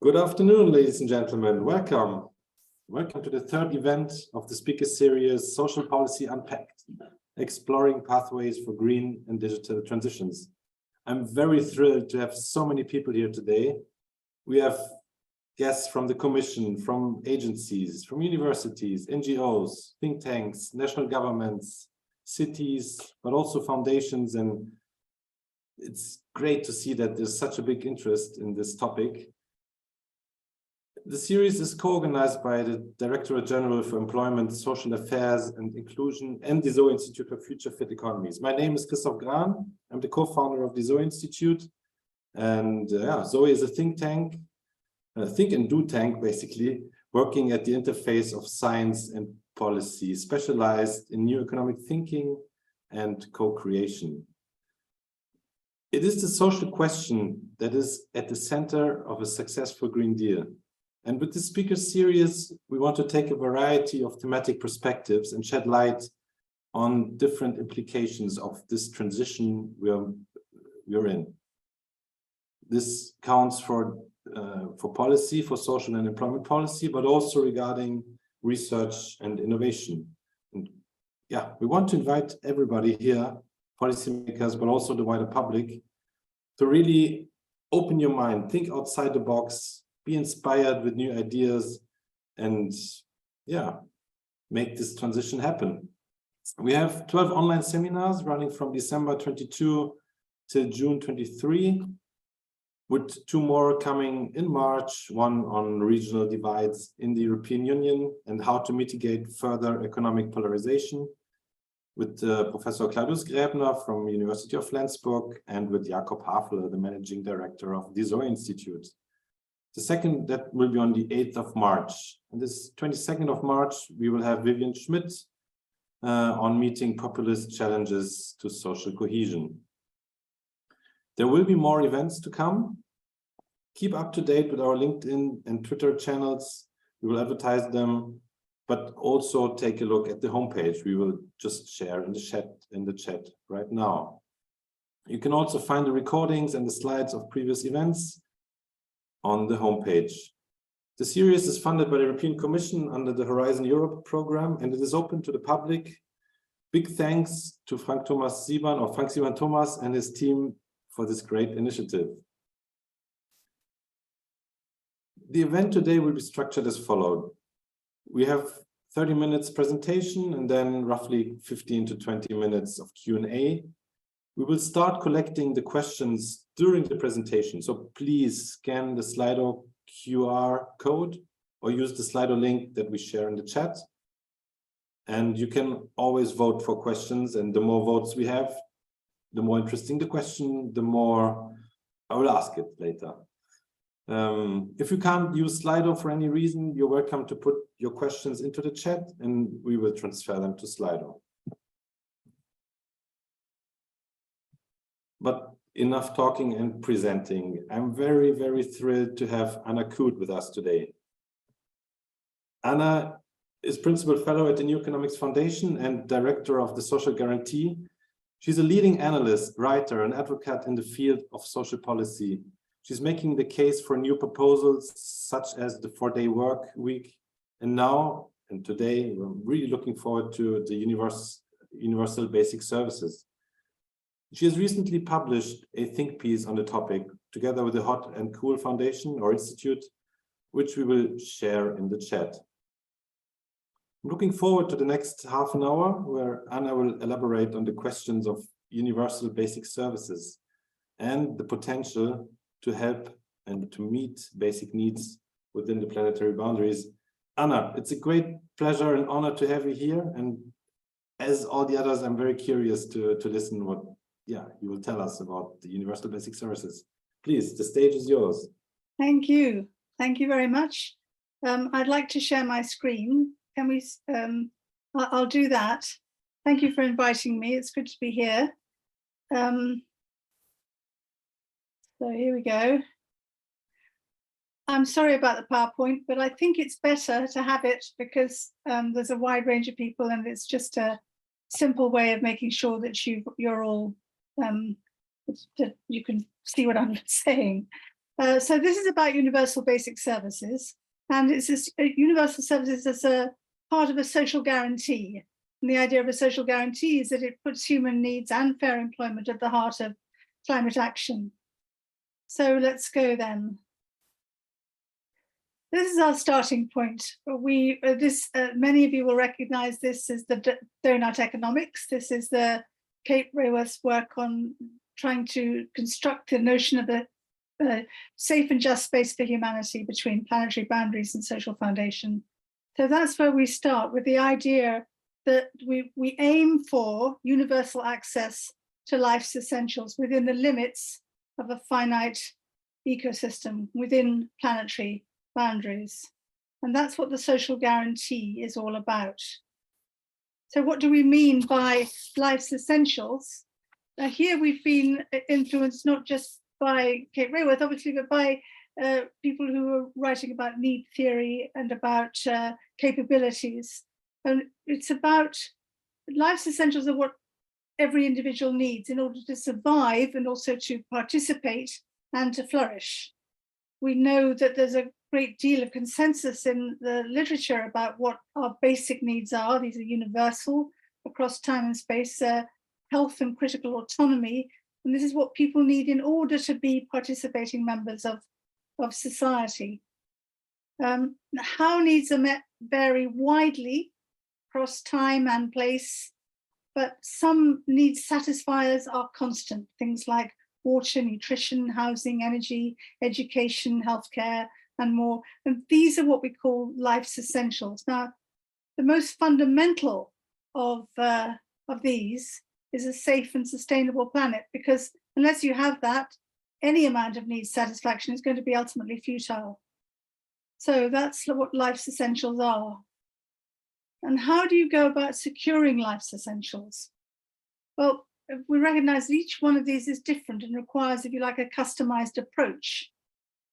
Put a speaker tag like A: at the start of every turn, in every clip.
A: Good afternoon, ladies and gentlemen. Welcome. Welcome to the third event of the speaker series, Social Policy Unpacked, Exploring Pathways for Green and Digital Transitions. I'm very thrilled to have so many people here today. We have guests from the Commission, from agencies, from universities, NGOs, think tanks, national governments, cities, but also foundations. And it's great to see that there's such a big interest in this topic. The series is co-organized by the Directorate-General for Employment, Social Affairs and Inclusion and the ZOE Institute for Future Fit Economies. My name is Christoph Gran. I'm the co-founder of the ZOE Institute. And ZOE is a think tank, think and do tank, basically, working at the interface of science and policy, specialized in new economic thinking and co-creation. It is the social question that is at the center of a successful Green Deal. And with this speaker series, we want to take a variety of thematic perspectives and shed light on different implications of this transition we're in. This counts for policy, for social and employment policy, but also regarding research and innovation. And yeah, we want to invite everybody here, policymakers, but also the wider public, to really open your mind, think outside the box, be inspired with new ideas, and make this transition happen. We have 12 online seminars running from December 22 till June 23, with 2 more coming in March, one on regional divides in the European Union and how to mitigate further economic polarization, with Professor Claudius Gräbner from University of Flensburg and with Jakob Hafele, the Managing Director of the ZOE Institute. The second, that will be on the 8th of March. And this 22nd of March, we will have Vivian Schmidt on meeting populist challenges to social cohesion. There will be more events to come. Keep up to date with our LinkedIn and Twitter channels. We will advertise them, but also take a look at the homepage. We will just share in the chat right now. You can also find the recordings and the slides of previous events on the homepage. The series is funded by the European Commission under the Horizon Europe program, and it is open to the public. Big thanks to Frank Siban Thomas and his team for this great initiative. The event today will be structured as follows. We have 30 minutes presentation and then roughly 15 to 20 minutes of Q&A. We will start collecting the questions during the presentation. So please scan the Slido QR code or use the Slido link that we share in the chat. And you can always vote for questions. And the more votes we have, the more interesting the question, the more I will ask it later. If you can't use Slido for any reason, you're welcome to put your questions into the chat and we will transfer them to Slido. But enough talking and presenting. I'm very, very thrilled to have Anna Coote with us today. Anna is Principal Fellow at the New Economics Foundation and Director of the Social Guarantee. She's a leading analyst, writer, and advocate in the field of social policy. She's making the case for new proposals such as the 4-day work week. And now, and today, we're really looking forward to the universal basic services. She has recently published a think piece on the topic together with the Hot and Cool Foundation or Institute, which we will share in the chat. I'm looking forward to the next half an hour where Anna will elaborate on the questions of universal basic services and the potential to help and to meet basic needs within the planetary boundaries. Anna, it's a great pleasure and honor to have you here. And as all the others, I'm very curious to listen what you will tell us about the universal basic services. Please, the stage is yours.
B: Thank you. Thank you very much. I'd like to share my screen. Can we? I'll do that. Thank you for inviting me. It's good to be here. So here we go. I'm sorry about the PowerPoint, but I think it's better to have it because there's a wide range of people and it's just a simple way of making sure that you're all that you can see what I'm saying. So this is about universal basic services, and it's this, universal services as a part of a social guarantee. And the idea of a social guarantee is that it puts human needs and fair employment at the heart of climate action. So let's go then. This is our starting point. Many of you will recognize this as the donut economics. This is the Kate Raworth's work on trying to construct the notion of a safe and just space for humanity between planetary boundaries and social foundation. So that's where we start, with the idea that we aim for universal access to life's essentials within the limits of a finite ecosystem, within planetary boundaries. And that's what the social guarantee is all about. So what do we mean by life's essentials? Here we've been influenced not just by Kate Raworth, obviously, but by people who are writing about need theory and about capabilities. And it's about life's essentials are what every individual needs in order to survive and also to participate and to flourish. We know that there's a great deal of consensus in the literature about what our basic needs are. These are universal across time and space, health and critical autonomy. And this is what people need in order to be participating members of society. How needs are met vary widely across time and place, but some need satisfiers are constant, things like water, nutrition, housing, energy, education, healthcare, and more. And these are what we call life's essentials. Now, the most fundamental of these is a safe and sustainable planet, because unless you have that, any amount of needs satisfaction is going to be ultimately futile. So that's what life's essentials are. And how do you go about securing life's essentials? Well, we recognize that each one of these is different and requires, if you like, a customized approach.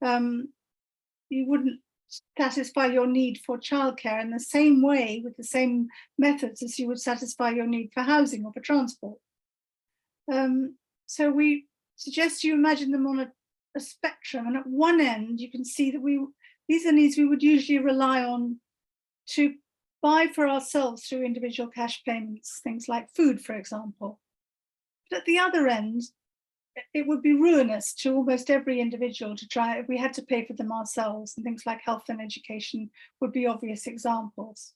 B: You wouldn't satisfy your need for childcare in the same way with the same methods as you would satisfy your need for housing or for transport. So we suggest you imagine them on a spectrum, and at one end you can see that these are needs we would usually rely on to buy for ourselves through individual cash payments, things like food, for example. But at the other end, it would be ruinous to almost every individual to try, if we had to pay for them ourselves, and things like health and education would be obvious examples.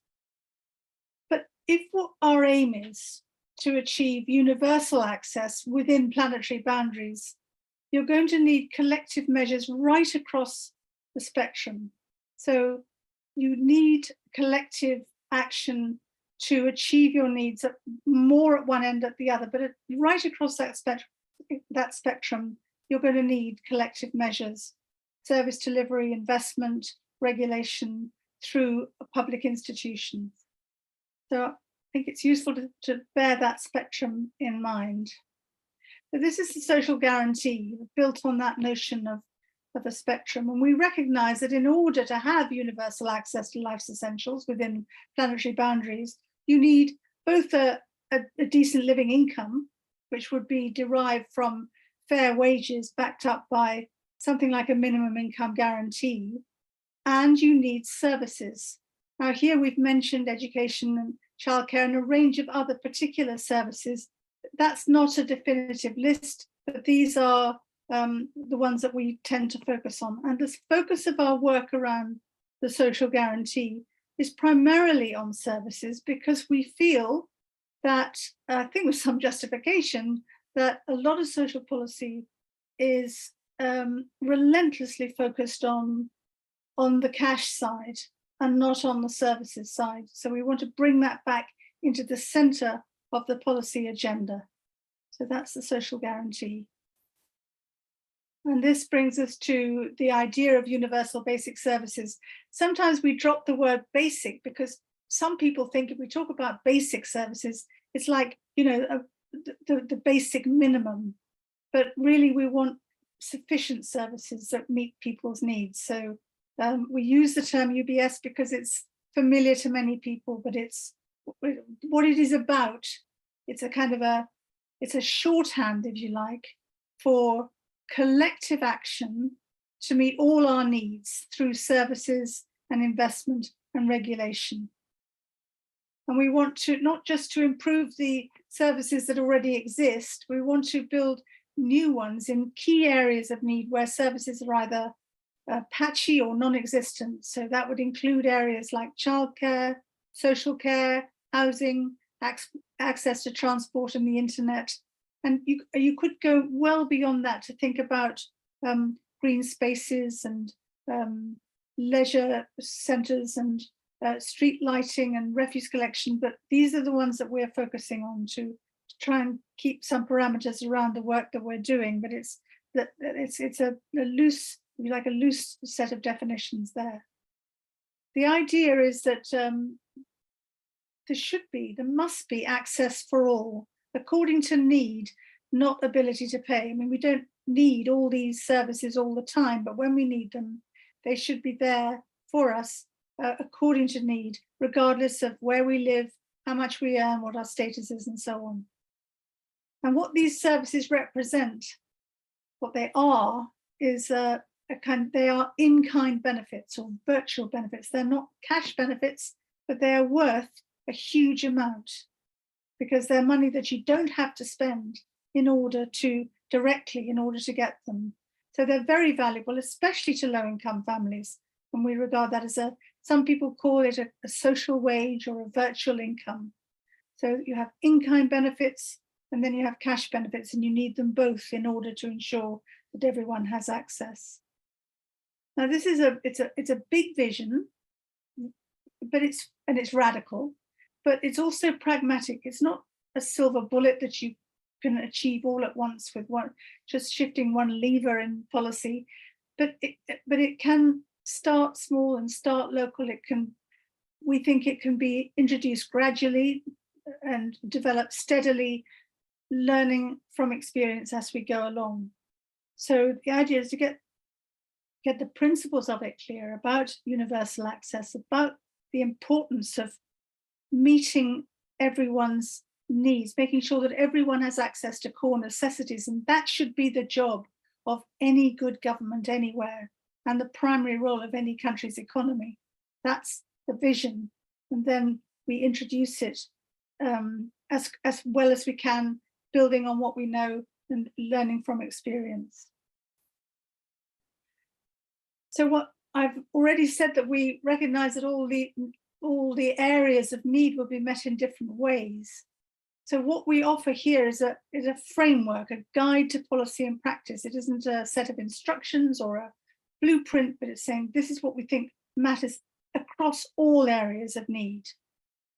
B: But if what our aim is to achieve universal access within planetary boundaries, you're going to need collective measures right across the spectrum. So you need collective action to achieve your needs, more at one end at the other, but right across that spectrum, you're going to need collective measures, service delivery, investment, regulation through public institutions. So I think it's useful to bear that spectrum in mind. So this is the social guarantee built on that notion of a spectrum. And we recognize that in order to have universal access to life's essentials within planetary boundaries, you need both a decent living income, which would be derived from fair wages backed up by something like a minimum income guarantee, and you need services. Now here we've mentioned education and childcare and a range of other particular services. That's not a definitive list, but these are the ones that we tend to focus on. And the focus of our work around the social guarantee is primarily on services, because we feel that, I think with some justification, that a lot of social policy is relentlessly focused on the cash side and not on the services side. So we want to bring that back into the center of the policy agenda. So that's the social guarantee. And this brings us to the idea of universal basic services. Sometimes we drop the word basic because some people think if we talk about basic services, it's like, you know, the basic minimum. But really we want sufficient services that meet people's needs. So we use the term UBS because it's familiar to many people, but it's what it is about. It's a kind of it's a shorthand, if you like, for collective action to meet all our needs through services and investment and regulation. And we want to not just to improve the services that already exist, we want to build new ones in key areas of need where services are either patchy or non-existent. So that would include areas like childcare, social care, housing, access to transport and the internet. And you could go well beyond that to think about green spaces and leisure centres and street lighting and refuse collection. But these are the ones that we're focusing on to try and keep some parameters around the work that we're doing. But it's a loose, like a loose set of definitions there. The idea is that there must be access for all, according to need, not ability to pay. I mean, we don't need all these services all the time, but when we need them, they should be there for us according to need, regardless of where we live, how much we earn, what our status is, and so on. And what these services represent, what they are, is they are in-kind benefits or virtual benefits. They're not cash benefits, but they are worth a huge amount because they're money that you don't have to spend in order to get them. So they're very valuable, especially to low-income families. And we regard that as some people call it a social wage or a virtual income. So you have in-kind benefits and then you have cash benefits, and you need them both in order to ensure that everyone has access. Now this is it's a big vision, but it's radical, but it's also pragmatic. It's not a silver bullet that you can achieve all at once with just shifting one lever in policy, but it can start small and start local. We think it can be introduced gradually and develop steadily, learning from experience as we go along. So the idea is to get the principles of it clear about universal access, about the importance of meeting everyone's needs, making sure that everyone has access to core necessities. And that should be the job of any good government anywhere and the primary role of any country's economy. That's the vision. And then we introduce it as well as we can, building on what we know and learning from experience. So what I've already said, that we recognize that all the areas of need will be met in different ways. So what we offer here is a framework, a guide to policy and practice. It isn't a set of instructions or a blueprint, but it's saying this is what we think matters across all areas of need,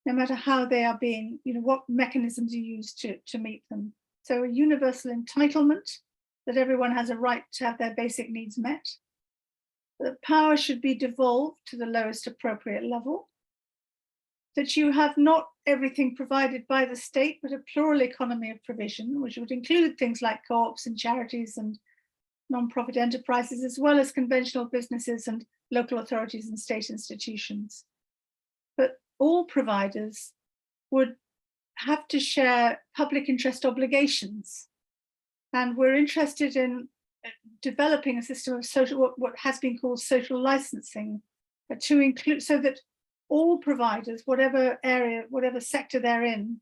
B: no matter how they are being, what mechanisms you use to meet them. So a universal entitlement, that everyone has a right to have their basic needs met. That power should be devolved to the lowest appropriate level. That you have not everything provided by the state, but a plural economy of provision, which would include things like co-ops and charities and non-profit enterprises, as well as conventional businesses and local authorities and state institutions. But all providers would have to share public interest obligations. And we're interested in developing a system of social, what has been called social licensing, to include, so that all providers, whatever area, whatever sector they're in,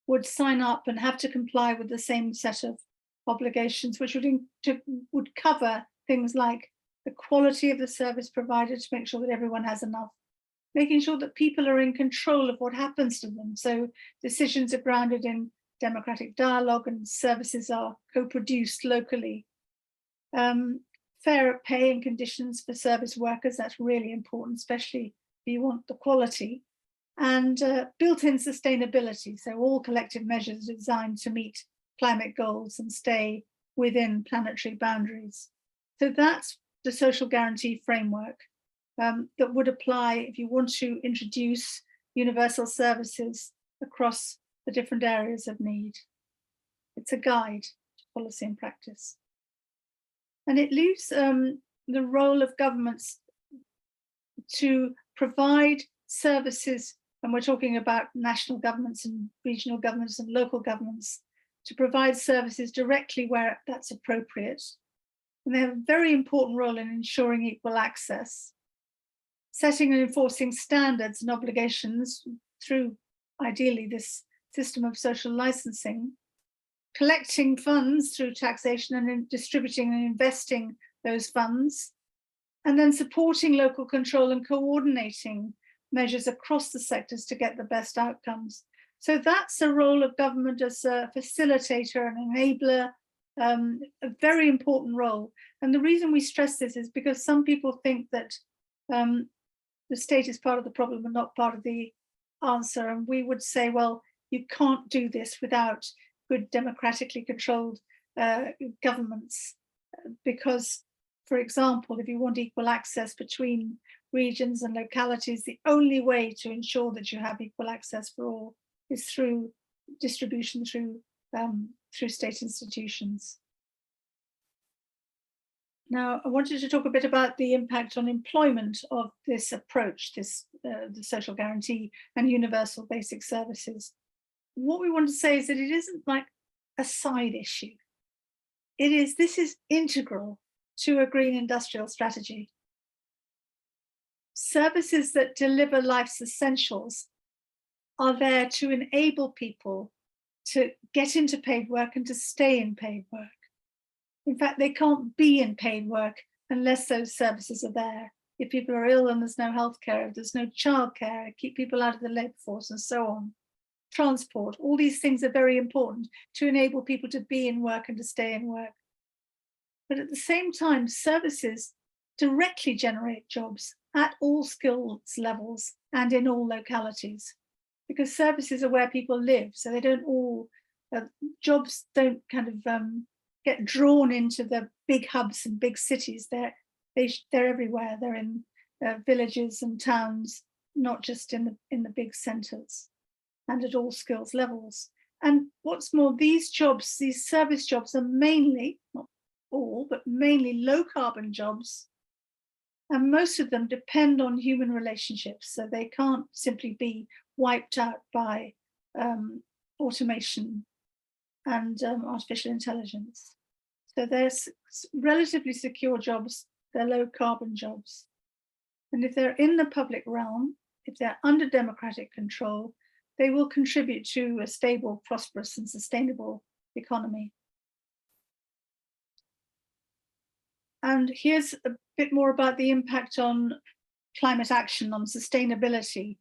B: would sign up and have to comply with the same set of obligations, which would cover things like the quality of the service provided, to make sure that everyone has enough, making sure that people are in control of what happens to them. So decisions are grounded in democratic dialogue and services are co-produced locally. Fair pay and conditions for service workers, that's really important, especially if you want the quality. And built-in sustainability, so all collective measures are designed to meet climate goals and stay within planetary boundaries. So that's the social guarantee framework that would apply if you want to introduce universal services across the different areas of need. It's a guide to policy and practice. And it leaves the role of governments to provide services, and we're talking about national governments and regional governments and local governments, to provide services directly where that's appropriate, and they have a very important role in ensuring equal access, setting and enforcing standards and obligations through, ideally, this system of social licensing, collecting funds through taxation and distributing and investing those funds, and then supporting local control and coordinating measures across the sectors to get the best outcomes. So that's a role of government as a facilitator and enabler, a very important role. And the reason we stress this is because some people think that the state is part of the problem and not part of the answer. And we would say, well, you can't do this without good democratically controlled governments, because, for example, if you want equal access between regions and localities, the only way to ensure that you have equal access for all is through distribution through state institutions. Now, I wanted to talk a bit about the impact on employment of this approach, the social guarantee and universal basic services. What we want to say is that it isn't like a side issue. This is integral to a green industrial strategy. Services that deliver life's essentials are there to enable people to get into paid work and to stay in paid work. In fact, they can't be in paid work unless those services are there. If people are ill and there's no healthcare, if there's no childcare, keep people out of the labour force and so on. Transport, all these things are very important to enable people to be in work and to stay in work. But at the same time, services directly generate jobs at all skills levels and in all localities, because services are where people live. So they don't all, jobs don't kind of get drawn into the big hubs and big cities. They're everywhere. They're in villages and towns, not just in the big centres, and at all skills levels. And what's more, these jobs, these service jobs, are mainly, not all, but mainly low carbon jobs. And most of them depend on human relationships. So they can't simply be wiped out by automation and artificial intelligence. So they're relatively secure jobs, they're low carbon jobs. And if they're in the public realm, if they're under democratic control, they will contribute to a stable, prosperous and sustainable economy. And here's a bit more about the impact on climate action, on sustainability.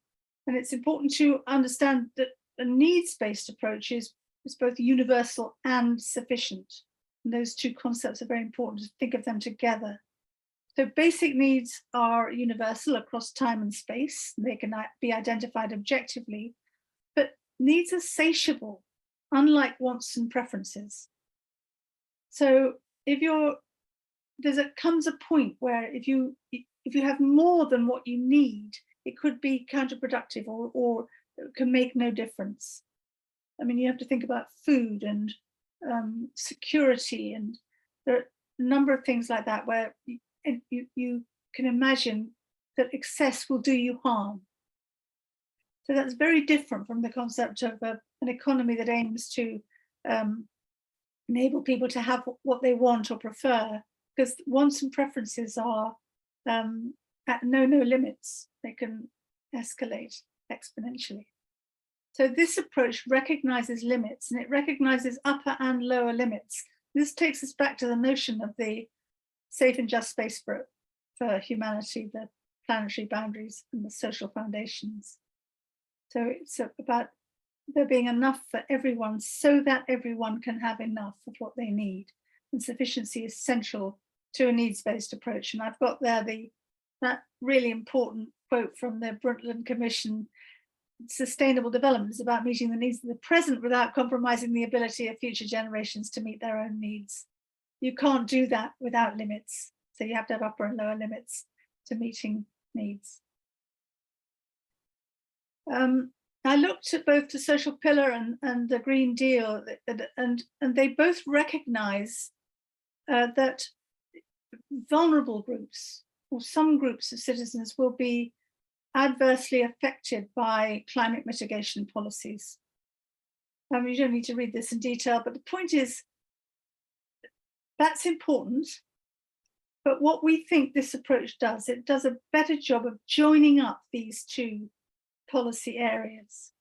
B: And it's important to understand that a needs-based approach is both universal and sufficient. And those two concepts are very important to think of them together. So basic needs are universal across time and space. They can be identified objectively, but needs are satiable, unlike wants and preferences. So comes a point where if you have more than what you need, it could be counterproductive or can make no difference. I mean, you have to think about food and security, and there are a number of things like that where you can imagine that excess will do you harm. So that's very different from the concept of an economy that aims to enable people to have what they want or prefer, because wants and preferences are at no limits. They can escalate exponentially. So this approach recognizes limits, and it recognizes upper and lower limits. This takes us back to the notion of the safe and just space for humanity, the planetary boundaries and the social foundations. So it's about there being enough for everyone so that everyone can have enough of what they need. And sufficiency is central to a needs-based approach. And I've got there that really important quote from the Brundtland Commission: sustainable development is about meeting the needs of the present without compromising the ability of future generations to meet their own needs. You can't do that without limits. So you have to have upper and lower limits to meeting needs. I looked at both the social pillar and the Green Deal, and they both recognize that vulnerable groups or some groups of citizens will be adversely affected by climate mitigation policies. You don't need to read this in detail, but the point is that's important, But what we think this approach does, it does a better job of joining up these two policy areas.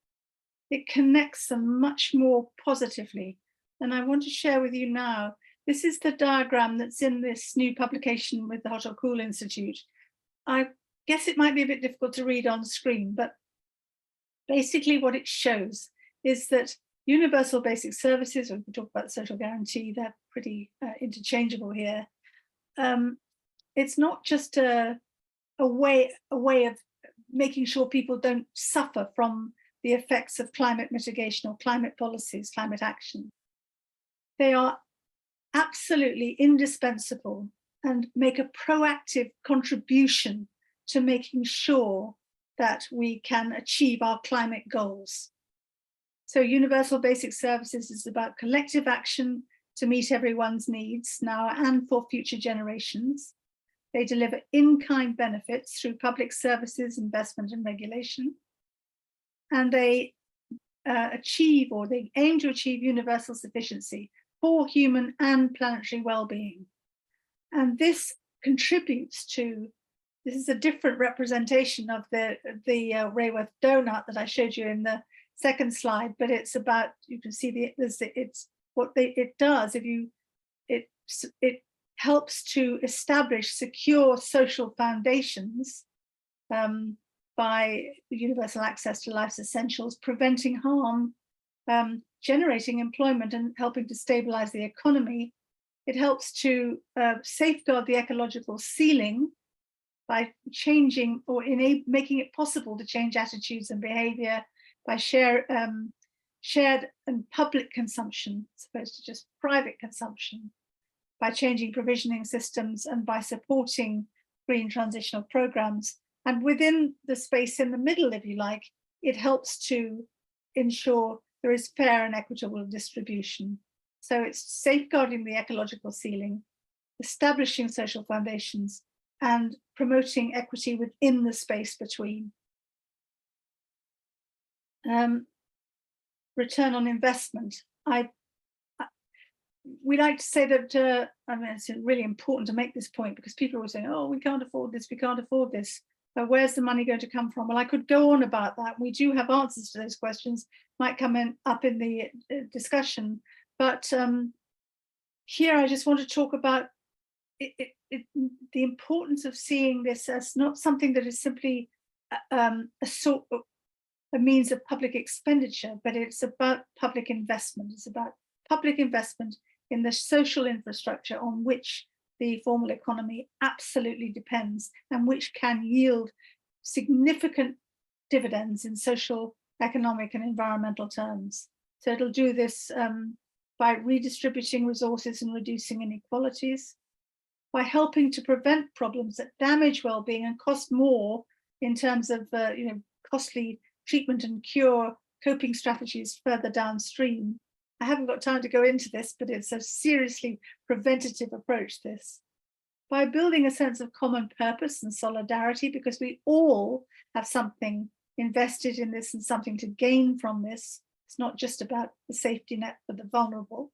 B: It connects them much more positively. And I want to share with you now, this is the diagram that's in this new publication with the ZOE Institute. I guess it might be a bit difficult to read on screen, but basically what it shows is that universal basic services, or we can talk about the social guarantee, they're pretty interchangeable here. It's not just a way of making sure people don't suffer from the effects of climate mitigation or climate policies, climate action. They are absolutely indispensable and make a proactive contribution to making sure that we can achieve our climate goals. So universal basic services is about collective action to meet everyone's needs now and for future generations. They deliver in-kind benefits through public services, investment and regulation. And they achieve, or they aim to achieve, universal sufficiency for human and planetary well-being. And this contributes to, this is a different representation of the Rayworth donut that I showed you in the second slide, but it's about, you can see it's what it does. It helps to establish secure social foundations by universal access to life's essentials, preventing harm, generating employment and helping to stabilize the economy. It helps to safeguard the ecological ceiling by changing or making it possible to change attitudes and behavior by shared and public consumption, as opposed to just private consumption, by changing provisioning systems and by supporting green transitional programs. And within the space in the middle, if you like, it helps to ensure there is fair and equitable distribution. So it's safeguarding the ecological ceiling, establishing social foundations, and promoting equity within the space between. Return on investment. We like to say that, I mean, it's really important to make this point because people are saying, oh, we can't afford this, we can't afford this. Where's the money going to come from? Well, I could go on about that. We do have answers to those questions, might come up in the discussion. But here I just want to talk about the importance of seeing this as not something that is simply a means of public expenditure, but it's about public investment. It's about public investment in the social infrastructure on which the formal economy absolutely depends and which can yield significant dividends in social, economic and environmental terms. So it'll do this by redistributing resources and reducing inequalities, by helping to prevent problems that damage well-being and cost more in terms of costly treatment and cure coping strategies further downstream. I haven't got time to go into this, but it's a seriously preventative approach, this. By building a sense of common purpose and solidarity, because we all have something invested in this and something to gain from this. It's not just about the safety net for the vulnerable.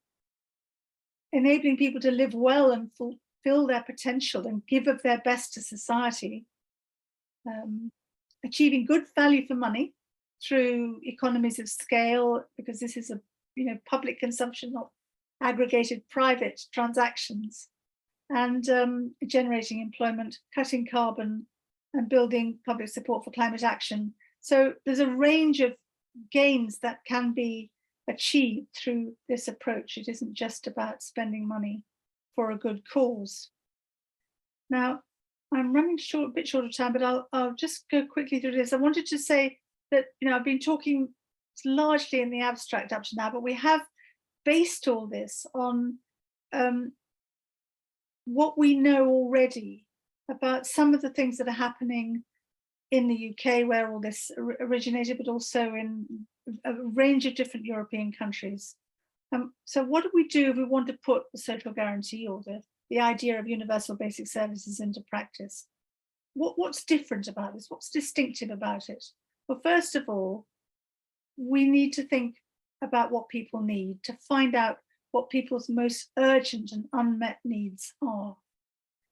B: Enabling people to live well and fulfill their potential and give of their best to society. Achieving good value for money through economies of scale, because this is a public consumption, not aggregated private transactions, and generating employment, cutting carbon, and building public support for climate action. So there's a range of gains that can be achieved through this approach. It isn't just about spending money for a good cause. Now, I'm running a bit short of time, but I'll just go quickly through this. I wanted to say that I've been talking largely in the abstract up to now, but we have based all this on what we know already about some of the things that are happening in the UK, where all this originated, but also in a range of different European countries. So what do we do if we want to put the social guarantee or the idea of universal basic services into practice? What's different about this? What's distinctive about it? Well, first of all, we need to think about what people need, to find out what people's most urgent and unmet needs are.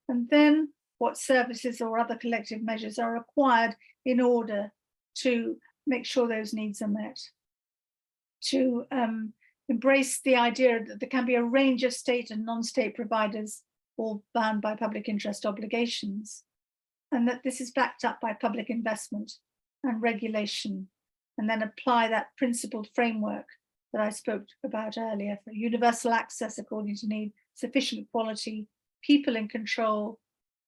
B: and then what services or other collective measures are required in order to make sure those needs are met. To embrace the idea that there can be a range of state and non-state providers, all bound by public interest obligations, and that this is backed up by public investment and regulation, and then apply that principled framework that I spoke about earlier for universal access according to need, sufficient quality, people in control,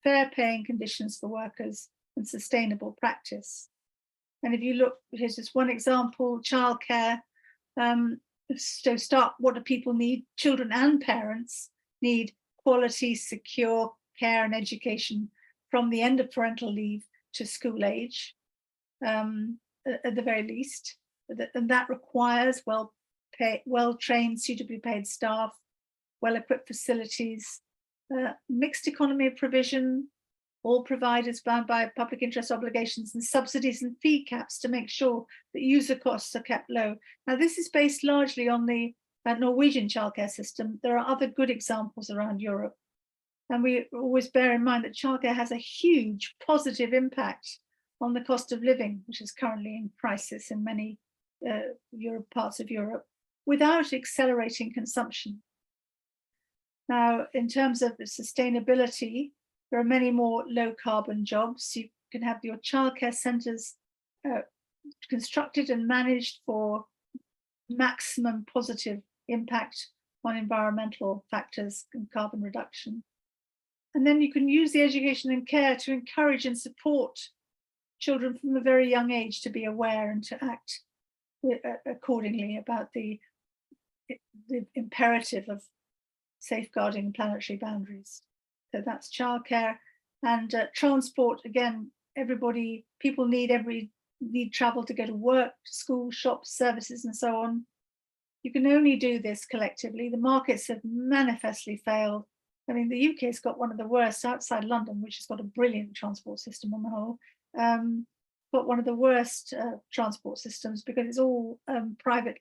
B: fair paying conditions for workers, and sustainable practice. And if you look, here's just one example, childcare. So start, what do people need? Children and parents need quality, secure care and education from the end of parental leave to school age, at the very least. And that requires well-trained, suitably paid staff, well-equipped facilities, mixed economy of provision, all providers bound by public interest obligations, and subsidies and fee caps to make sure that user costs are kept low. Now, this is based largely on the Norwegian childcare system. There are other good examples around Europe. And we always bear in mind that childcare has a huge positive impact on the cost of living, which is currently in crisis in many parts of Europe, without accelerating consumption. Now, in terms of sustainability, there are many more low carbon jobs. You can have your childcare centres constructed and managed for maximum positive impact on environmental factors and carbon reduction. And then you can use the education and care to encourage and support children from a very young age to be aware and to act accordingly about the imperative of safeguarding planetary boundaries. So that's childcare. And transport, again, people need travel to go to work, school, shops, services, and so on. You can only do this collectively. The markets have manifestly failed. I mean, the UK has got one of the worst outside London, which has got a brilliant transport system on the whole, but one of the worst transport systems because it's all private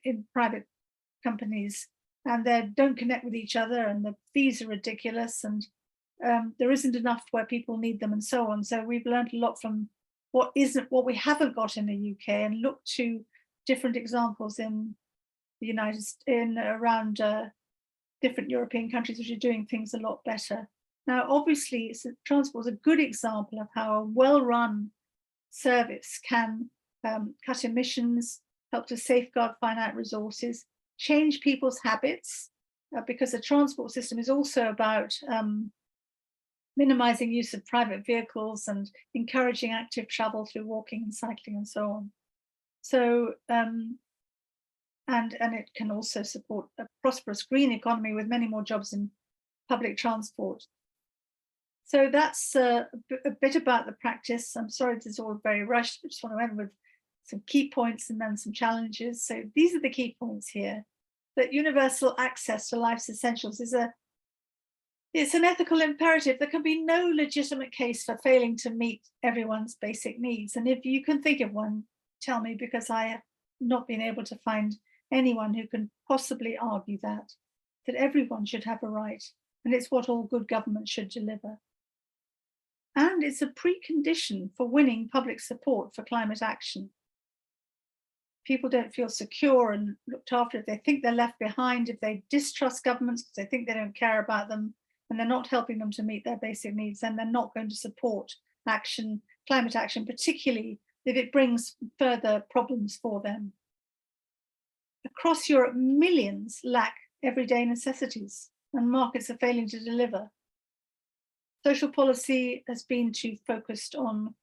B: companies, and they don't connect with each other, and the fees are ridiculous, and there isn't enough where people need them, and so on. So we've learned a lot from what we haven't got in the UK, and look to different examples in the around different European countries which are doing things a lot better. Now, obviously, transport is a good example of how a well-run service can cut emissions, help to safeguard finite resources, change people's habits, because the transport system is also about minimizing use of private vehicles and encouraging active travel through walking and cycling and so on. So, and it can also support a prosperous green economy with many more jobs in public transport. So that's a bit about the practice. I'm sorry this is all very rushed, but just want to end with some key points and then some challenges. So these are the key points here. That universal access to life's essentials it's an ethical imperative. There can be no legitimate case for failing to meet everyone's basic needs. And if you can think of one, tell me, because I have not been able to find anyone who can possibly argue that everyone should have a right, and it's what all good government should deliver. And it's a precondition for winning public support for climate action. People don't feel secure and looked after if they think they're left behind, if they distrust governments because they think they don't care about them and they're not helping them to meet their basic needs, then they're not going to support action, climate action, particularly if it brings further problems for them. Across Europe, millions lack everyday necessities and markets are failing to deliver. Social policy has been too focused on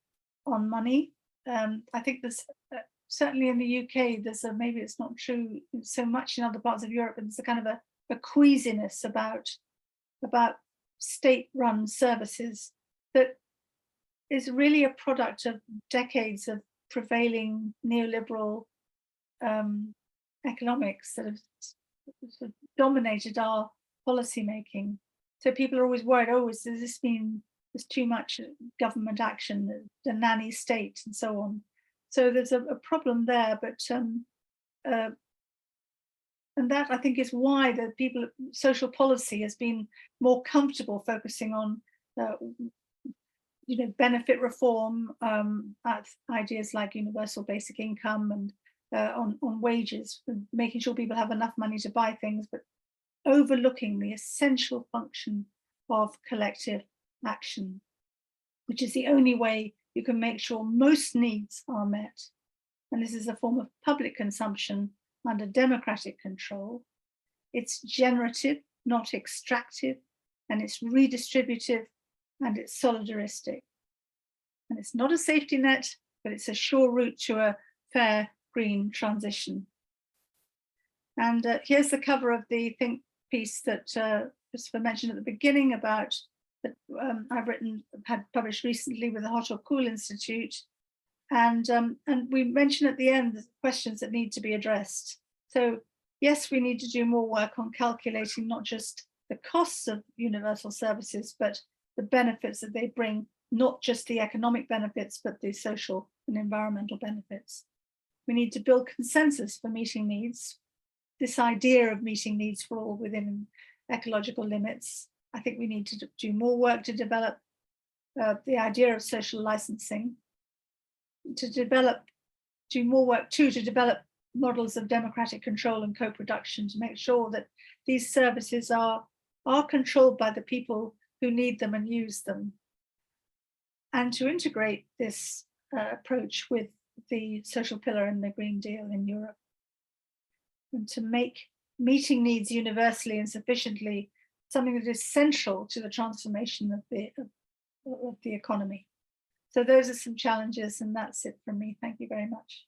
B: money. I think there's certainly in the UK, maybe it's not true so much in other parts of Europe, but there's a kind of a queasiness about state-run services that is really a product of decades of prevailing neoliberal economics that have sort of dominated our policy making. So people are always worried, does this mean there's too much government action, the nanny state and so on. So there's a problem there, but and that I think is why social policy has been more comfortable focusing on benefit reform, ideas like universal basic income and on wages, making sure people have enough money to buy things, but overlooking the essential function of collective action, which is the only way you can make sure most needs are met. And this is a form of public consumption under democratic control. It's generative, not extractive, and it's redistributive, and it's solidaristic. And it's not a safety net, but it's a sure route to a fair green transition. And here's the cover of the think piece that Christopher mentioned at the beginning about that I've had published recently with the Hot or Cool Institute. And we mentioned at the end the questions that need to be addressed. So yes, we need to do more work on calculating not just the costs of universal services, but the benefits that they bring, not just the economic benefits, but the social and environmental benefits. We need to build consensus for meeting needs. This idea of meeting needs for all within ecological limits. I think we need to do more work to develop the idea of social licensing, do more work too to develop models of democratic control and co-production to make sure that these services are controlled by the people who need them and use them, and to integrate this approach with the social pillar and the Green Deal in Europe, and to make meeting needs universally and sufficiently something that is central to the transformation of the economy. So those are some challenges, and that's it from me. Thank you very much.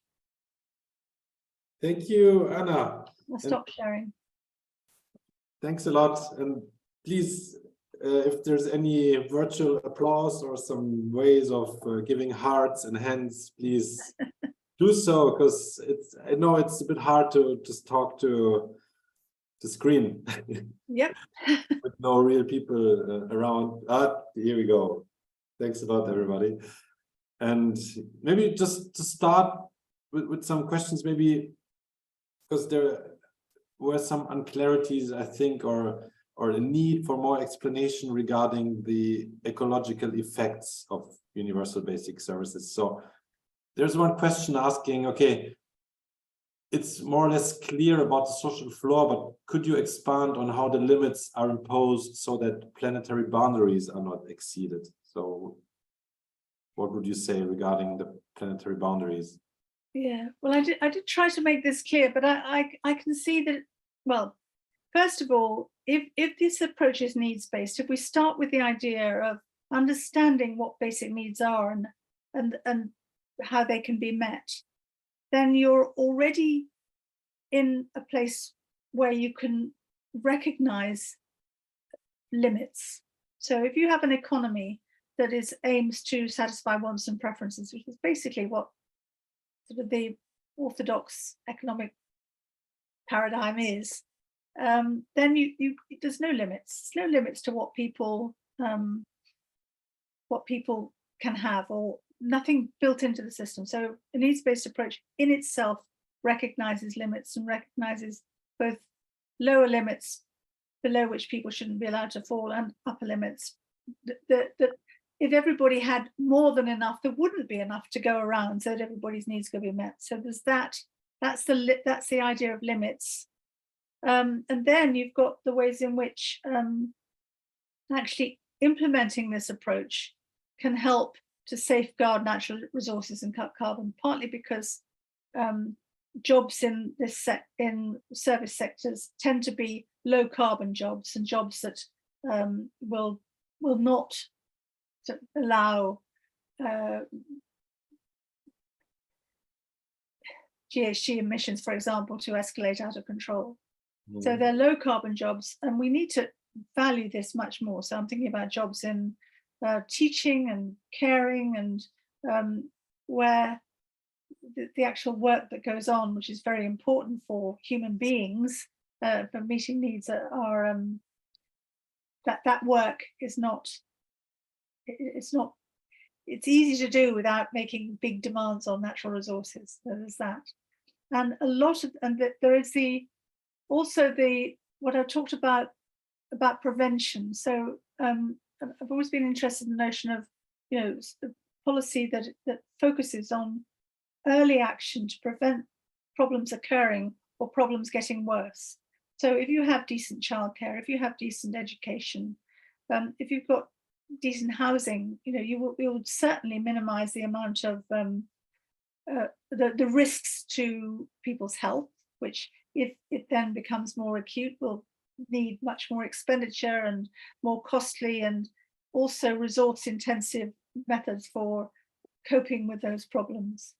A: Thank you, Anna.
B: I'll stop sharing.
A: Thanks a lot. And please, if there's any virtual applause or some ways of giving hearts and hands, please do so, because I know it's a bit hard to just talk to the screen.
B: Yep.
A: With no real people around. Here we go. Thanks a lot, everybody. And maybe just to start with some questions, maybe because there were some unclarities, I think, or a need for more explanation regarding the ecological effects of universal basic services. So there's one question asking, okay, it's more or less clear about the social floor, but could you expand on how the limits are imposed so that planetary boundaries are not exceeded? So what would you say regarding the planetary boundaries?
B: Yeah, well, I did try to make this clear, but I can see that, well, first of all, if this approach is needs-based, if we start with the idea of understanding what basic needs are and how they can be met, then you're already in a place where you can recognize limits. So if you have an economy that aims to satisfy wants and preferences, which is basically what sort of the orthodox economic paradigm is, then there's no limits. There's no limits to what people can have, or nothing built into the system. So a needs-based approach in itself recognizes limits and recognizes both lower limits below which people shouldn't be allowed to fall and upper limits. That if everybody had more than enough, there wouldn't be enough to go around, so that everybody's needs could be met. So there's that. That's the idea of limits. And then you've got the ways in which actually implementing this approach can help to safeguard natural resources and cut carbon, partly because jobs in service sectors tend to be low carbon jobs, and jobs that will not allow GHG emissions, for example, to escalate out of control. So they're low carbon jobs, and we need to value this much more. So I'm thinking about jobs in teaching and caring, and where the actual work that goes on, which is very important for human beings, for meeting needs, are that work is not. It's easy to do without making big demands on natural resources. So there's that, and a lot of, and there is also what I talked about prevention. So I've always been interested in the notion of, the policy that focuses on early action to prevent problems occurring or problems getting worse. So if you have decent childcare, if you have decent education, if you've got decent housing, you would certainly minimize the amount of the risks to people's health, which if it then becomes more acute will need much more expenditure and more costly and also resource intensive methods for coping with those problems.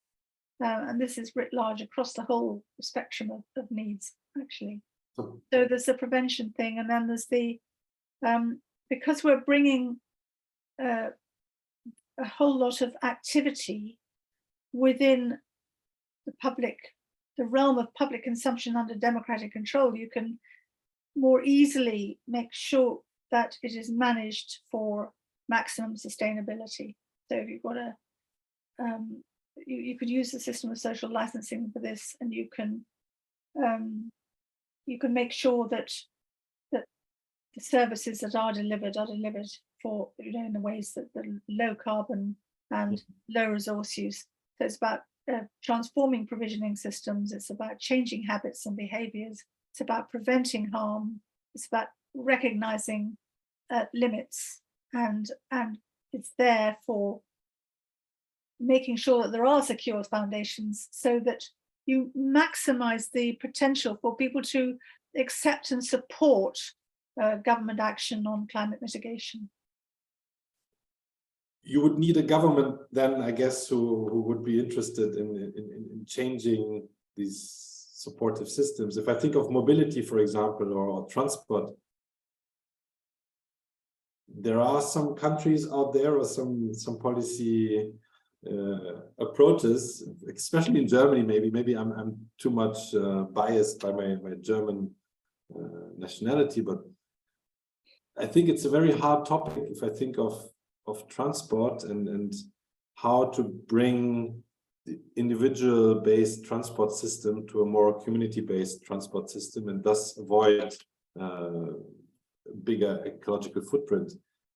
B: And this is writ large across the whole spectrum of needs, actually. So there's the prevention thing, and then there's the, because we're bringing a whole lot of activity within the realm of public consumption under democratic control, you can more easily make sure that it is managed for maximum sustainability. So if you've got you could use the system of social licensing for this, and you can make sure that the services that are delivered for, in the ways that the low carbon and low resource use. So it's about transforming provisioning systems. It's about changing habits and behaviors. It's about preventing harm. It's about recognizing limits, and it's there for making sure that there are secure foundations so that you maximize the potential for people to accept and support government action on climate mitigation.
A: You would need a government then, I guess, who would be interested in changing these supportive systems. If I think of mobility, for example, or transport, there are some countries out there or some policy approaches, especially in Germany. Maybe I'm too much biased by my German nationality, but I think it's a very hard topic if I think of transport and how to bring the individual-based transport system to a more community-based transport system, and thus avoid bigger ecological footprint.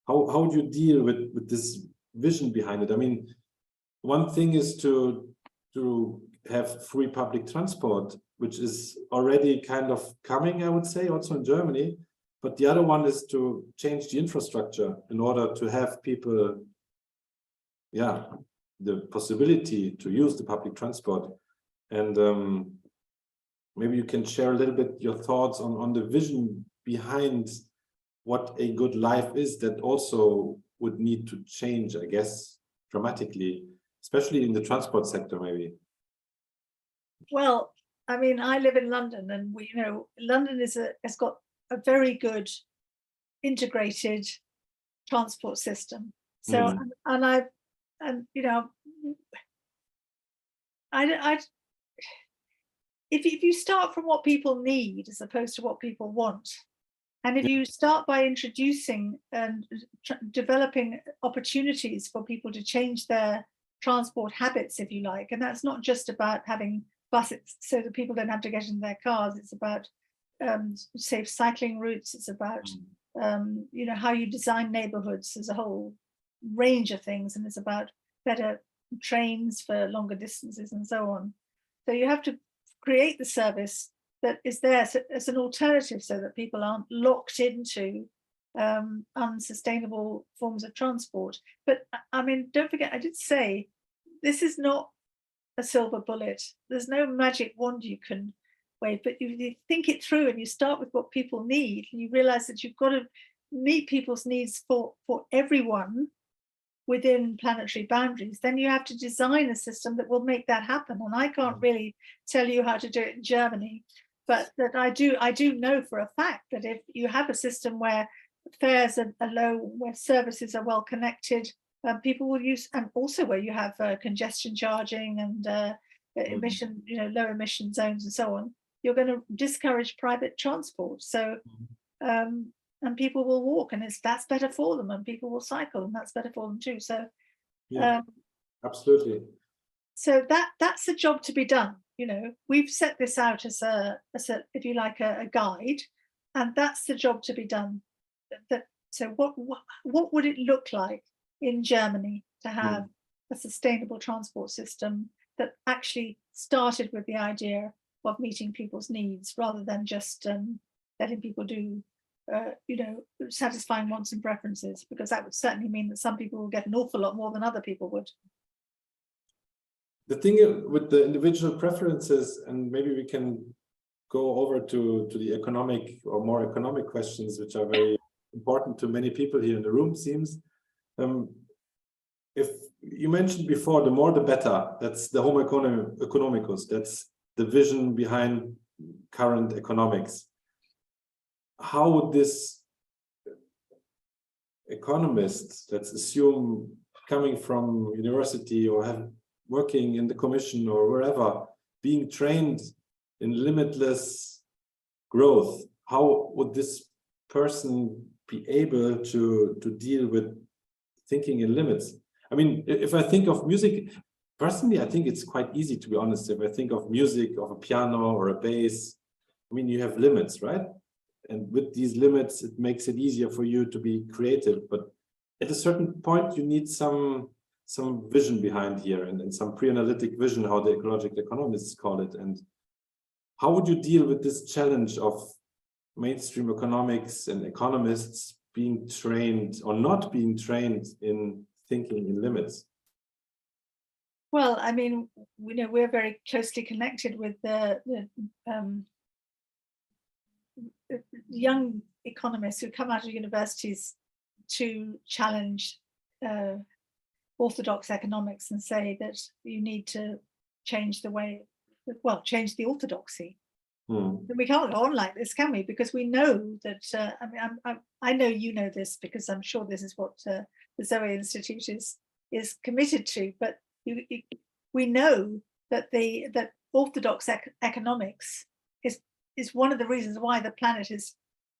A: How would you deal with this vision behind it? I mean, one thing is to have free public transport, which is already kind of coming, I would say, also in Germany. But the other one is to change the infrastructure in order to have people, the possibility to use the public transport. And maybe you can share a little bit your thoughts on the vision behind what a good life is, that also would need to change, I guess, dramatically, especially in the transport sector, maybe.
B: Well, I mean, I live in London, and London has got a very good integrated transport system. So, if you start from what people need as opposed to what people want, and if you start by introducing and developing opportunities for people to change their transport habits, if you like, and that's not just about having buses so that people don't have to get in their cars. It's about safe cycling routes. It's about how you design neighborhoods. There's a whole range of things, and it's about better trains for longer distances and so on. So you have to create the service that is there as an alternative so that people aren't locked into unsustainable forms of transport. But I mean, don't forget, I did say this is not a silver bullet. There's no magic wand you can wave, but you think it through and you start with what people need, and you realize that you've got to meet people's needs for everyone within planetary boundaries. Then you have to design a system that will make that happen. And I can't really tell you how to do it in Germany, but that I do know for a fact that if you have a system where fares are low, where services are well connected, people will use, and also where you have congestion charging and emission, low emission zones and so on, you're going to discourage private transport. So, and people will walk, and that's better for them, and people will cycle, and that's better for them too. So,
A: absolutely.
B: So that's a job to be done. We've set this out as a if you like, a guide, and that's the job to be done. That So what would it look like in Germany to have a sustainable transport system that actually started with the idea of meeting people's needs rather than just letting people do, satisfying wants and preferences, because that would certainly mean that some people will get an awful lot more than other people would.
A: The thing with the individual preferences, and maybe we can go over to the economic or more economic questions, which are very important to many people here in the room, seems. If you mentioned before, the more the better, that's the homo economicus, that's the vision behind current economics. How would this economist, let's assume coming from university or working in the commission or wherever, being trained in limitless growth, how would this person be able to deal with thinking in limits? I mean, if I think of music, personally, I think it's quite easy, to be honest. If I think of music, of a piano or a bass, I mean, you have limits, right? And with these limits, it makes it easier for you to be creative. But at a certain point, you need some vision behind here and some pre-analytic vision, how the ecological economists call it. And how would you deal with this challenge of mainstream economics and economists being trained or not being trained in thinking in limits?
B: Well, I mean, we're very closely connected with the young economists who come out of universities to challenge orthodox economics and say that you need to change the way, change the orthodoxy. We can't go on like this, can we? Because we know that, I know you know this, because I'm sure this is what the ZOE Institute is committed to, but we know that that orthodox economics is one of the reasons why the planet is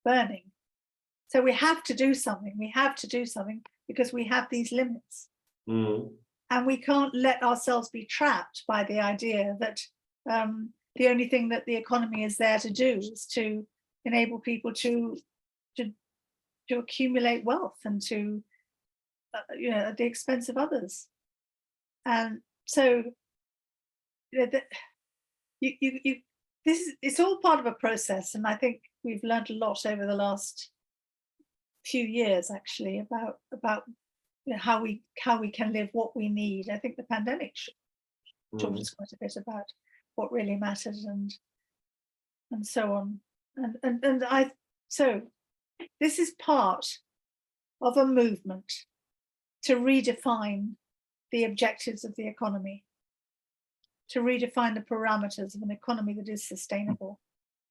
B: burning. So we have to do something. We have to do something because we have these limits. And we can't let ourselves be trapped by the idea that the only thing that the economy is there to do is to enable people to accumulate wealth and to at the expense of others. And so it's all part of a process, and I think we've learned a lot over the last few years actually about how we can live what we need. I think the pandemic taught us quite a bit about what really matters and so on. And so this is part of a movement to redefine the objectives of the economy, to redefine the parameters of an economy that is sustainable.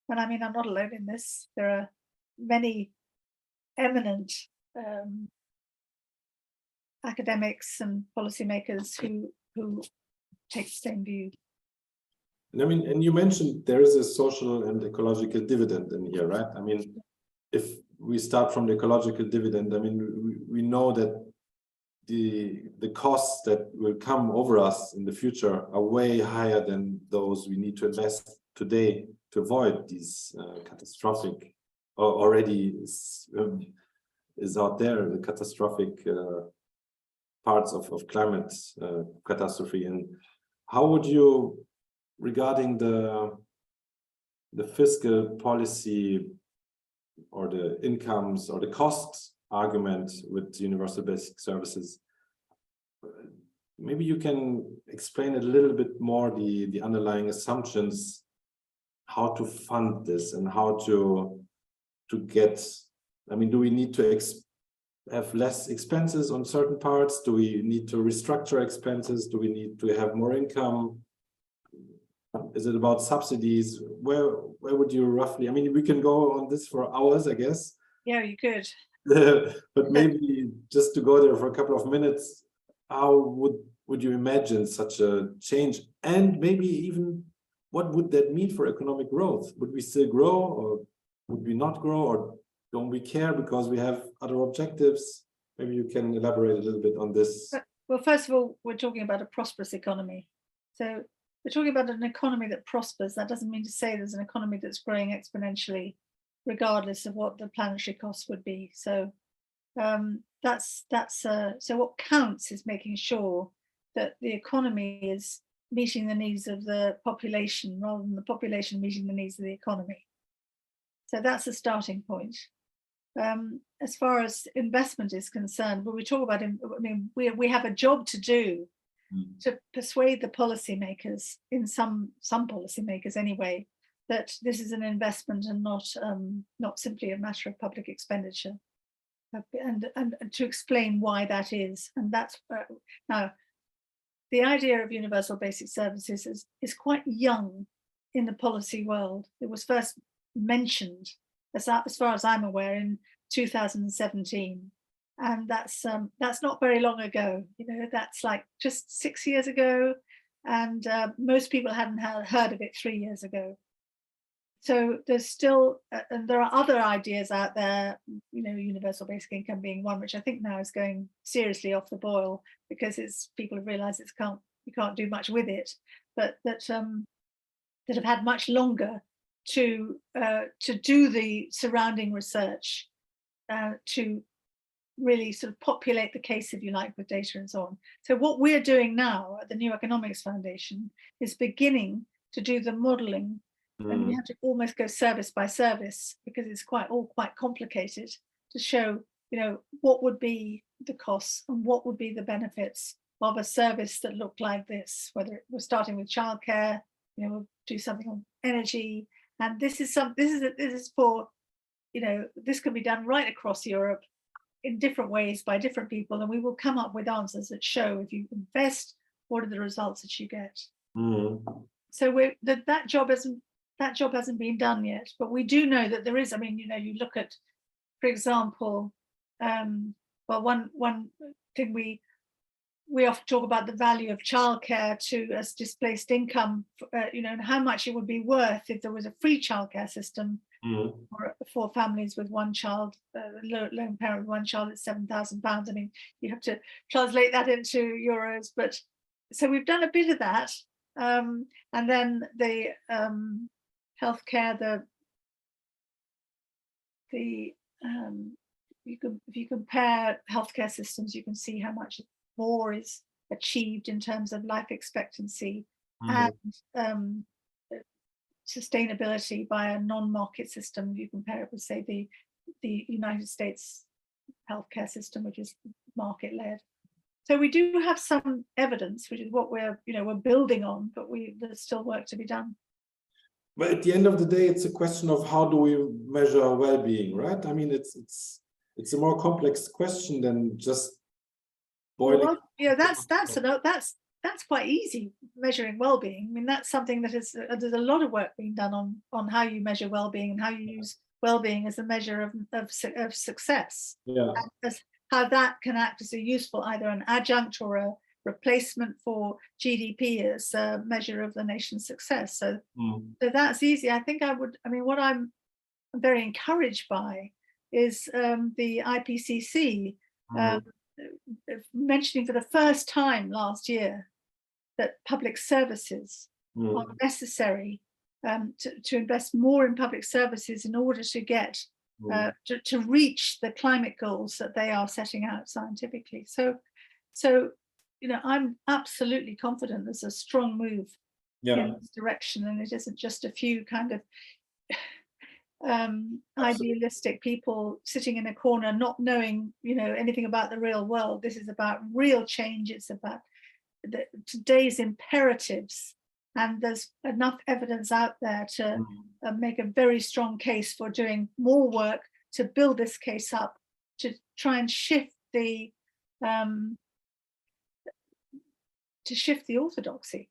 B: And I mean, I'm not alone in this. There are many eminent academics and policymakers who take the same view.
A: I mean, and you mentioned there is a social and ecological dividend in here, right? I mean, if we start from the ecological dividend, I mean, we know that the costs that will come over us in the future are way higher than those we need to invest today to avoid these catastrophic, or already is out there, the catastrophic parts of climate catastrophe. And how would you, regarding the fiscal policy or the incomes or the cost argument with universal basic services, maybe you can explain a little bit more the underlying assumptions, how to fund this and how to get, I mean, do we need to have less expenses on certain parts? Do we need to restructure expenses? Do we need to have more income? Is it about subsidies? Where would you roughly, I mean, we can go on this for hours, I guess.
B: Yeah, you could.
A: But maybe just to go there for a couple of minutes, how would you imagine such a change? And maybe even what would that mean for economic growth? Would we still grow, or would we not grow, or don't we care because we have other objectives? Maybe you can elaborate a little bit on this.
B: Well, first of all, we're talking about a prosperous economy. So we're talking about an economy that prospers. That doesn't mean to say there's an economy that's growing exponentially, regardless of what the planetary costs would be. So So what counts is making sure that the economy is meeting the needs of the population rather than the population meeting the needs of the economy. So that's a starting point. As far as investment is concerned, when we talk about, we have a job to do to persuade the policymakers, in some policymakers anyway, that this is an investment and not simply a matter of public expenditure, and to explain why that is. And that's now the idea of universal basic services is quite young in the policy world. It was first mentioned, as far as I'm aware, in 2017, and that's not very long ago. That's like just 6 years ago, and most people hadn't heard of it 3 years ago. So there's still, and there are other ideas out there, universal basic income being one, which I think now is going seriously off the boil, because people have realized you can't do much with it, but that have had much longer to do the surrounding research, to really sort of populate the case, if you like, with data and so on. So what we're doing now at the New Economics Foundation is beginning to do the modeling. And we have to almost go service by service, because it's all quite complicated, to show, what would be the costs and what would be the benefits of a service that looked like this, whether we're starting with childcare, we'll do something on energy. And this is for, this can be done right across Europe in different ways by different people. And we will come up with answers that show, if you invest, what are the results that you get. So that job hasn't been done yet, but we do know that there is. You look at, for example, one thing we often talk about the value of childcare to as displaced income, and how much it would be worth if there was a free childcare system for families with one child, lone parent with one child. It's £7,000. You have to translate that into euros, but so we've done a bit of that, and then the healthcare, if you compare healthcare systems, you can see how much more is achieved in terms of life expectancy and sustainability by a non-market system. If you compare it with, say, the United States healthcare system, which is market-led. So we do have some evidence, which is what we're building on, but there's still work to be done.
A: But at the end of the day, it's a question of how do we measure well-being, right? It's a more complex question than just boiling.
B: Well, that's quite easy, measuring well-being. That's something that there's a lot of work being done on how you measure well-being and how you use well-being as a measure of success.
A: Yeah.
B: As how that can act as a useful, either an adjunct or a replacement for GDP as a measure of the nation's success. So that's easy. I think what I'm very encouraged by is the IPCC mentioning for the first time last year that public services are necessary, to invest more in public services in order to get to reach the climate goals that they are setting out scientifically. So I'm absolutely confident there's a strong move in this direction, and it isn't just a few kind of idealistic people sitting in a corner not knowing anything about the real world. This is about real change. It's about today's imperatives, and there's enough evidence out there to make a very strong case for doing more work to build this case up, to try and shift the orthodoxy.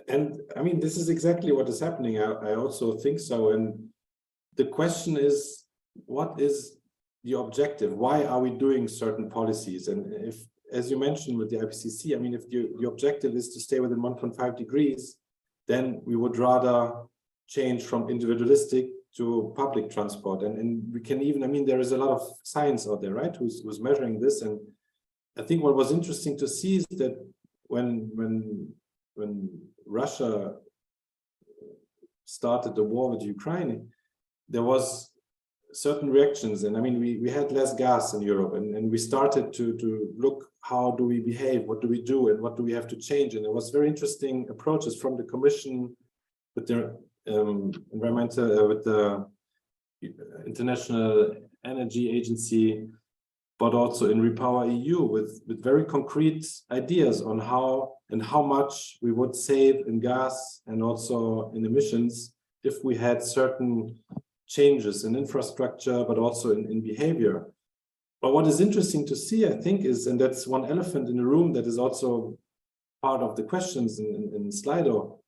A: And this is exactly what is happening. I also think so. And the question is, what is the objective? Why are we doing certain policies? And if, as you mentioned with the IPCC, if the objective is to stay within 1.5 degrees, then we would rather change from individualistic to public transport. And we can even, there is a lot of science out there, right, who's measuring this. And I think what was interesting to see is that when Russia started the war with Ukraine, there was certain reactions. And I mean, we had less gas in Europe, and we started to look, how do we behave, what do we do, and what do we have to change? And there was very interesting approaches from the Commission with the environmental, with the International Energy Agency, but also in Repower EU with very concrete ideas on how and how much we would save in gas and also in emissions if we had certain changes in infrastructure, but also in behavior. But what is interesting to see, I think, is, and that's one elephant in the room that is also part of the questions in Slido,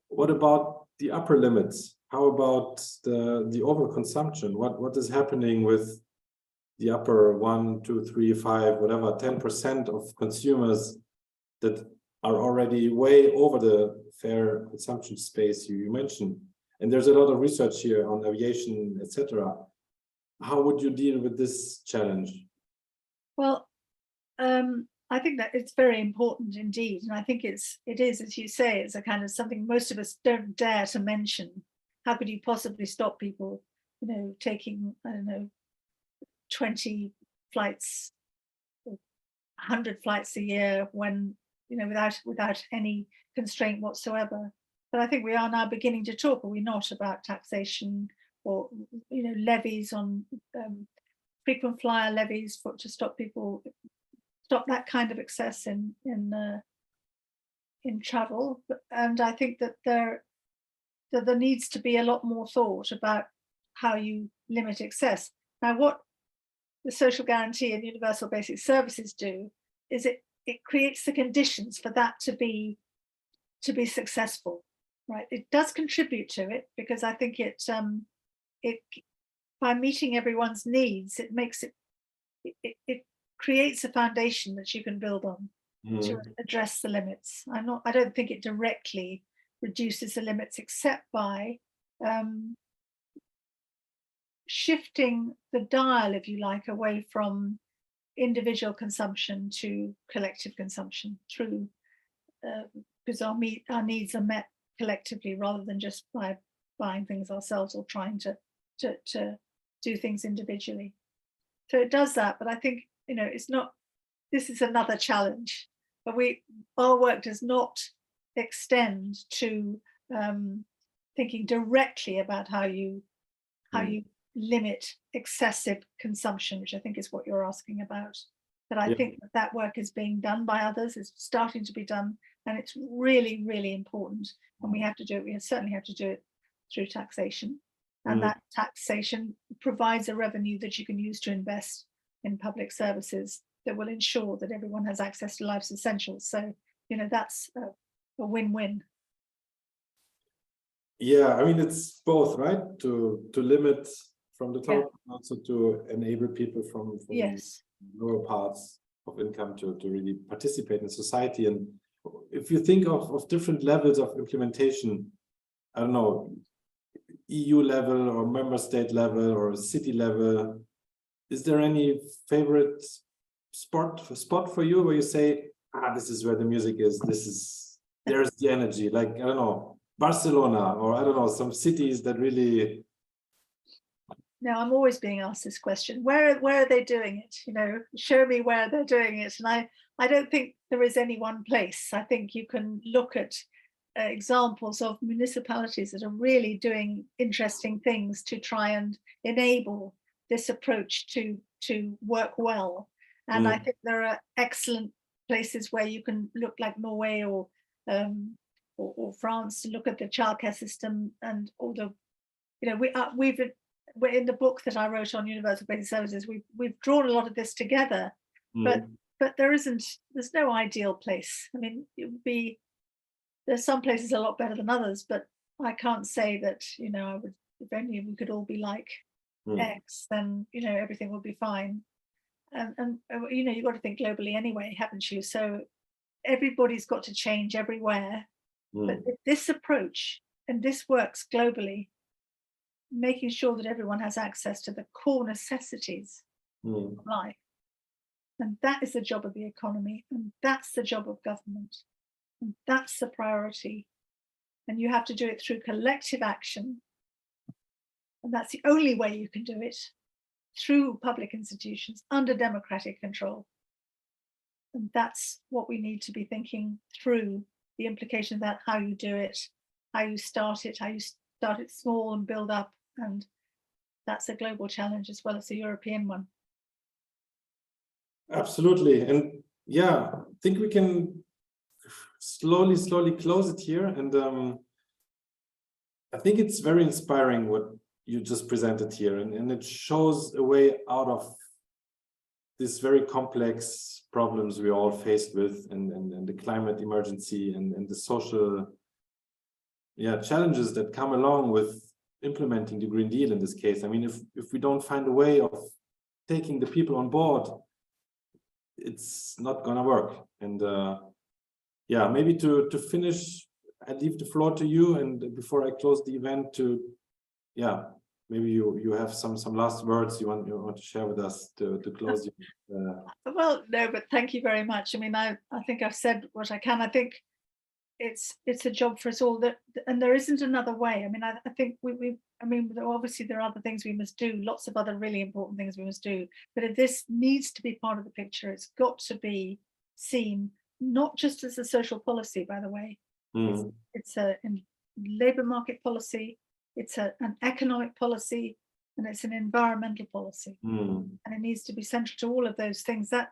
A: what about the upper limits? How about the overconsumption? What is happening with the upper 1, 2, 3, 5, whatever, 10% of consumers that are already way over the fair consumption space you mentioned? And there's a lot of research here on aviation, etc. How would you deal with this challenge?
B: Well, I think that it's very important indeed, and I think it is, as you say, it's a kind of something most of us don't dare to mention. How could you possibly stop people, taking, I don't know, 20 flights, 100 flights a year when, without any constraint whatsoever? But I think we are now beginning to talk, are we not, about taxation or, levies on frequent flyer levies to stop that kind of excess in travel. And I think that there needs to be a lot more thought about how you limit excess. Now, what the social guarantee and universal basic services do is it creates the conditions for that to be successful, right? It does contribute to it, because I think it by meeting everyone's needs, it creates a foundation that you can build on to address the limits. I don't think it directly reduces the limits, except by shifting the dial, if you like, away from individual consumption to collective consumption through, because our needs are met collectively rather than just by buying things ourselves or trying to do things individually. So it does that, but I think, it's not, this is another challenge, but our work does not extend to thinking directly about how you limit excessive consumption, which I think is what you're asking about. But I think that work is being done by others, it's starting to be done, and it's really, really important. And we have to do it, we certainly have to do it through taxation. And that taxation provides a revenue that you can use to invest in public services that will ensure that everyone has access to life's essentials. So, that's a win-win.
A: Yeah, I mean, it's both, right? To limit from the top, and also to enable people from lower parts of income to really participate in society. And if you think of different levels of implementation, I don't know, EU level or member state level or city level, is there any favorite spot for you where you say, this is where the music is, there's the energy, like, I don't know, Barcelona, or I don't know, some cities that really...
B: No, I'm always being asked this question. Where are they doing it? Show me where they're doing it. And I don't think there is any one place. I think you can look at examples of municipalities that are really doing interesting things to try and enable this approach to work well. And I think there are excellent places where you can look, like Norway or France, to look at the childcare system and all the, we're in the book that I wrote on universal basic services, we've drawn a lot of this together, but there's no ideal place. I mean, it would be, there's some places a lot better than others, but I can't say that, I would, if only we could all be like X, then, everything will be fine. And you've got to think globally anyway, haven't you? So everybody's got to change everywhere. But if this approach, and this works globally, making sure that everyone has access to the core necessities of life, and that is the job of the economy, and that's the job of government, and that's the priority. And you have to do it through collective action, And that's the only way you can do it, through public institutions under democratic control. And that's what we need to be thinking through, the implication of that, how you do it, how you start it small and build up. And that's a global challenge as well as a European one.
A: Absolutely. And yeah, I think we can slowly close it here. And I think it's very inspiring what you just presented here. And it shows a way out of these very complex problems we're all faced with, and the climate emergency and the social challenges that come along with implementing the Green Deal in this case. I mean, if we don't find a way of taking the people on board, it's not gonna work. And yeah, maybe to finish, I leave the floor to you, and before I close the event, to maybe you have some last words you want to share with us to close.
B: Well, no, but thank you very much. I mean, I think I've said what I can. I think it's a job for us all, and there isn't another way. I mean, I think I mean, obviously there are other things we must do, lots of other really important things we must do, but if this needs to be part of the picture, it's got to be seen not just as a social policy, by the way. It's a labor market policy, it's an economic policy, and it's an environmental policy. And it needs to be central to all of those things. That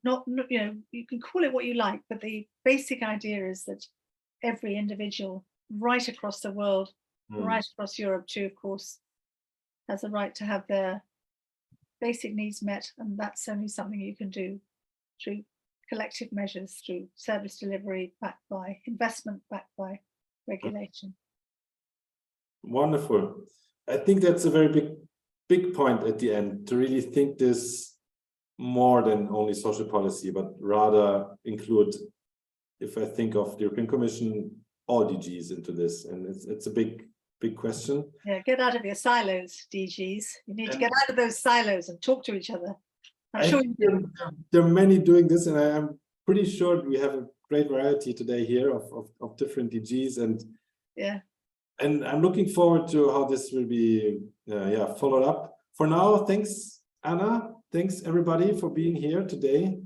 B: you can call it what you like, but the basic idea is that every individual right across the world, right across Europe too, of course, has a right to have their basic needs met. And that's only something you can do through collective measures, through service delivery, backed by investment, backed by regulation.
A: Wonderful. I think that's a very big point at the end, to really think this more than only social policy, but rather include, if I think of the European Commission, all DGs into this. And it's a big question.
B: Yeah, get out of your silos, DGs. You need to get out of those silos and talk to each other. I'm sure
A: there are many doing this, and I'm pretty sure we have a great variety today here of different DGs, and and I'm looking forward to how this will be followed up. For now, thanks Anna, thanks everybody for being here today.